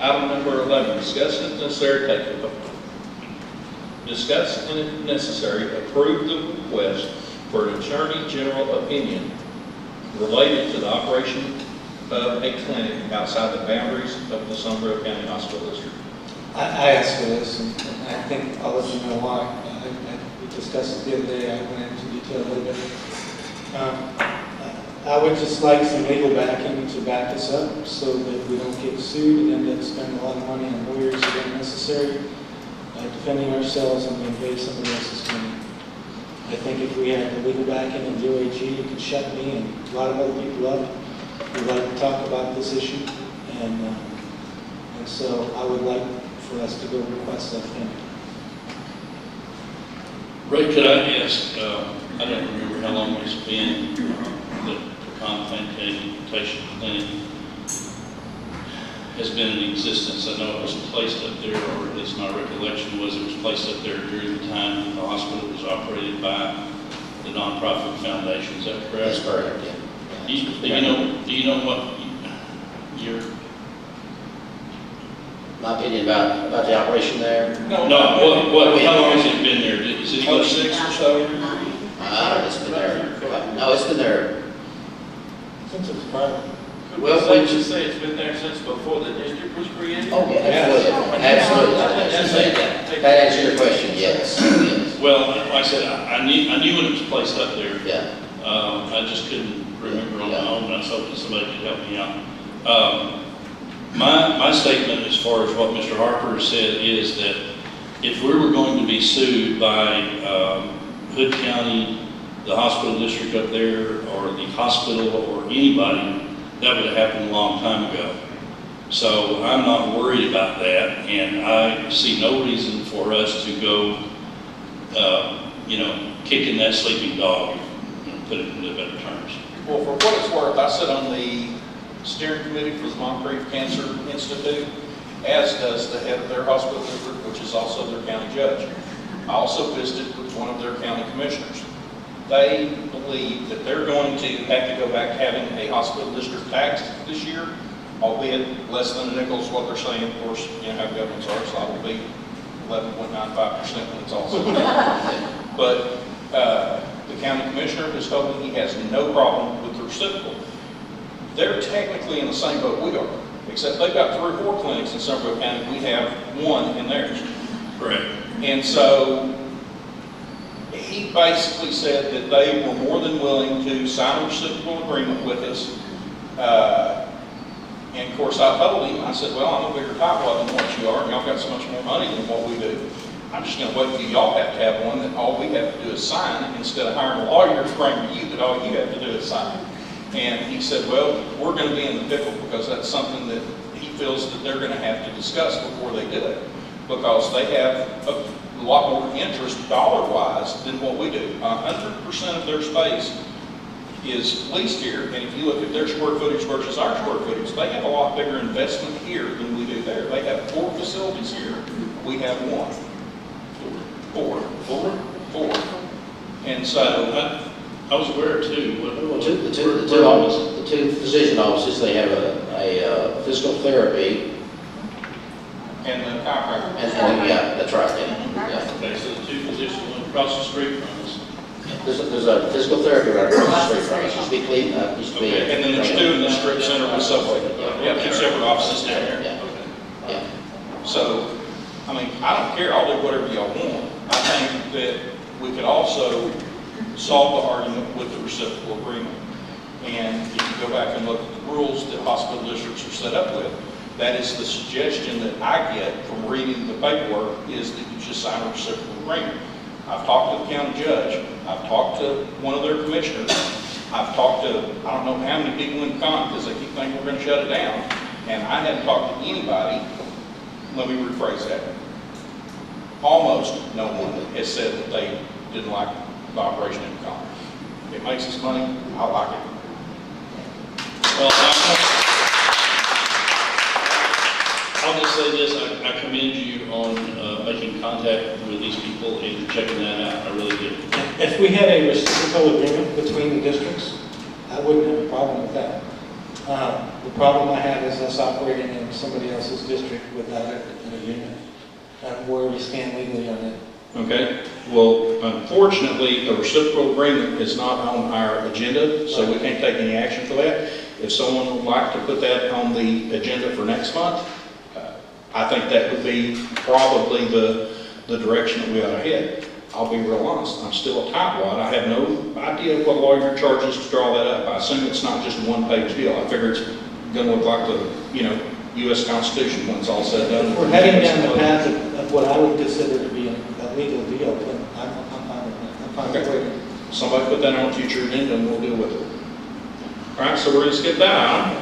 Item number 11, discuss and if necessary, take a vote. Discuss and if necessary, approve the request for an Attorney General opinion related to the operation of a clinic outside the boundaries of the Somervell County Hospital District. I asked for this, and I think I'll let you know why. We discussed it the other day. I went into detail a little bit. I would just like some legal backing to back us up so that we don't get sued and end up spending a lot of money on lawyers if necessary, defending ourselves and invade somebody else's money. I think if we had the legal backing and UAG, you could shut me and a lot of other people up who'd like to talk about this issue. And so I would like for us to go request that opinion. Ray, could I ask, I don't remember how long it's been that the Confrontation Clinic has been in existence. I know it was placed up there, or at least my recollection was it was placed up there during the time that the hospital was operated by the nonprofit foundation. Is that correct? That's correct, yeah. Do you know what your... My opinion about the operation there? How long has it been there? Is it 06 or so? It's been there. No, it's been there. Since it's private. Well, Well, you say it's been there since before the district was created? Oh, yeah, absolutely. Absolutely. That answers your question, yes. Yes. Well, like I said, I knew when it was placed up there. Yeah. I just couldn't remember on my own. I was hoping somebody could help me out. My statement as far as what Mr. Harper said is that if we were going to be sued by Hood County, the hospital district up there, or the hospital, or anybody, that would have happened a long time ago. So I'm not worried about that, and I see no reason for us to go, kicking that sleeping dog, put it into better terms. Well, for what it's worth, I sit on the steering committee for the Moncrief Cancer Institute, as does the head of their hospital district, which is also their county judge. I also visited with one of their county commissioners. They believe that they're going to have to go back to having a hospital district tax this year, albeit less than a nickel is what they're saying. Of course, you know how governments are, so I will be 11.95% when it's all said and done. But the county commissioner has told me he has no problem with the reciprocal. They're technically in the same boat we are, except they've got 3 or 4 clinics in Somervell County. We have 1 in theirs. Correct. And so he basically said that they were more than willing to sign a reciprocal agreement with us. And of course I told him, I said, well, I'm a bigger tightwad than what you are, and y'all got so much more money than what we do. I'm just going to wait till y'all have to have one that all we have to do is sign, instead of hiring a lawyer to bring to you that all you have to do is sign. And he said, well, we're going to be in the pickle because that's something that he feels that they're going to have to discuss before they do it, because they have a lot more interest dollar-wise than what we do. 100% of their space is leased here, and if you look at their square footage versus our square footage, they have a lot bigger investment here than we do there. They have 4 facilities here. We have 1. 4. And so I was aware too. The two physician offices, they have a physical therapy. and the chiropractor. And yeah, that's right. Yeah. Okay, so the 2 physicians went across the street from us. There's a physical therapy right across the street from us. Used to be Okay, and then there's 2 in the strip center with Subway. Yeah, 2 separate offices down there. Yeah. Yeah. So, I mean, I don't care, I'll do whatever y'all want. I think that we could also solve the argument with the reciprocal agreement. And if you go back and look at the rules that hospital districts are set up with, that is the suggestion that I get from reading the paperwork, is that you just sign a reciprocal agreement. I've talked to the county judge, I've talked to one of their commissioners, I've talked to, I don't know how many people in con, because they keep thinking we're going to shut it down, and I haven't talked to anybody. Let me rephrase that. Almost no one has said that they didn't like the operation in con. It makes us money, I like it. Well, I'll just say this, I commend you on making contact with these people and checking that out. I really do. If we had a reciprocal agreement between the districts, I wouldn't have a problem with that. The problem I have is us operating in somebody else's district without an agreement, where we stand legally on it. Okay, well, unfortunately, a reciprocal agreement is not on our agenda, so we can't take any action for that. If someone would like to put that on the agenda for next month, I think that would be probably the direction that we ought to head. I'll be real honest, I'm still a tightwad. I have no idea what a lawyer charges to draw that up. I assume it's not just a one-page deal. I figure it's gonna look like the, U.S. Constitution when it's all said and done. If we're heading down the path of what I would consider to be a legal deal, then I'm fine with that. I'm fine with waiting. Somebody put that on a future agenda and we'll deal with it. All right, so we're gonna skip that item.